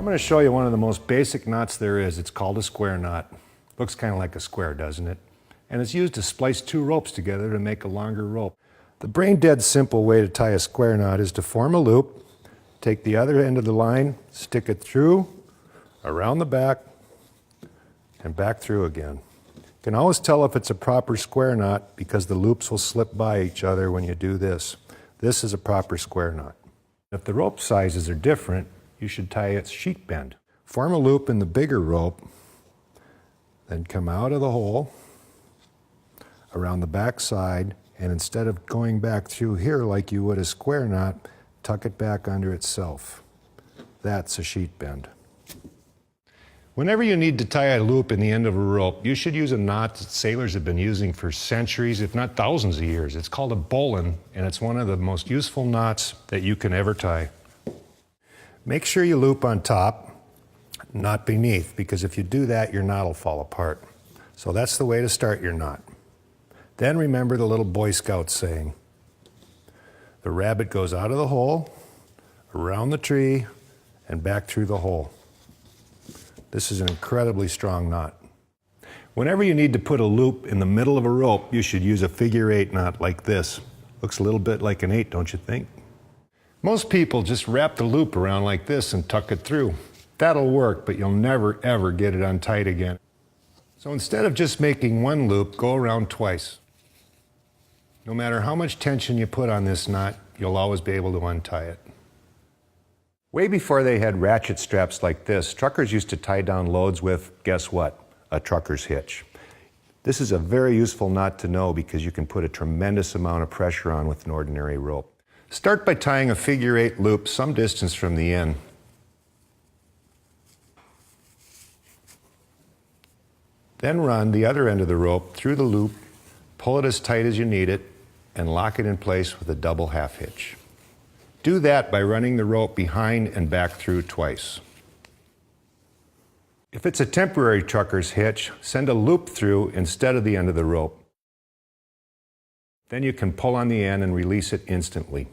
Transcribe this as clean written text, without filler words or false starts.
I'm going to show you one of the most basic knots there is. It's called a square knot. Looks kind of like a square, doesn't it? And it's used to splice two ropes together to make a longer rope. The brain dead simple way to tie a square knot is to form a loop, take the other end of the line, stick it through, around the back, and back through again. You can always tell if it's a proper square knot because the loops will slip by each other when you do this. This is a proper square knot. If the rope sizes are different, you should tie it sheet bend. Form a loop in the bigger rope, then come out of the hole, around the back side, and instead of going back through here like you would a square knot, tuck it back under itself. That's a sheet bend. Whenever you need to tie a loop in the end of a rope, you should use a knot that sailors have been using for centuries, if not thousands of years. It's called a bowline, and it's one of the most useful knots that you can ever tie. Make sure you loop on top, not beneath, because if you do that, your knot will fall apart. So that's the way to start your knot. Then remember the little Boy Scout saying. The rabbit goes out of the hole, around the tree, and back through the hole. This is an incredibly strong knot. Whenever you need to put a loop in the middle of a rope, you should use a figure-8 knot like this. Looks a little bit like an 8, don't you think? Most people just wrap the loop around like this and tuck it through. That'll work, but you'll never ever get it untied again. So instead of just making one loop, go around twice. No matter how much tension you put on this knot, you'll always be able to untie it. Way before they had ratchet straps like this, truckers used to tie down loads with, guess what? A trucker's hitch. This is a very useful knot to know because you can put a tremendous amount of pressure on with an ordinary rope. Start by tying a figure-8 loop some distance from the end. Then run the other end of the rope through the loop, pull it as tight as you need it, and lock it in place with a double half hitch. Do that by running the rope behind and back through twice. If it's a temporary trucker's hitch, send a loop through instead of the end of the rope. Then you can pull on the end and release it instantly.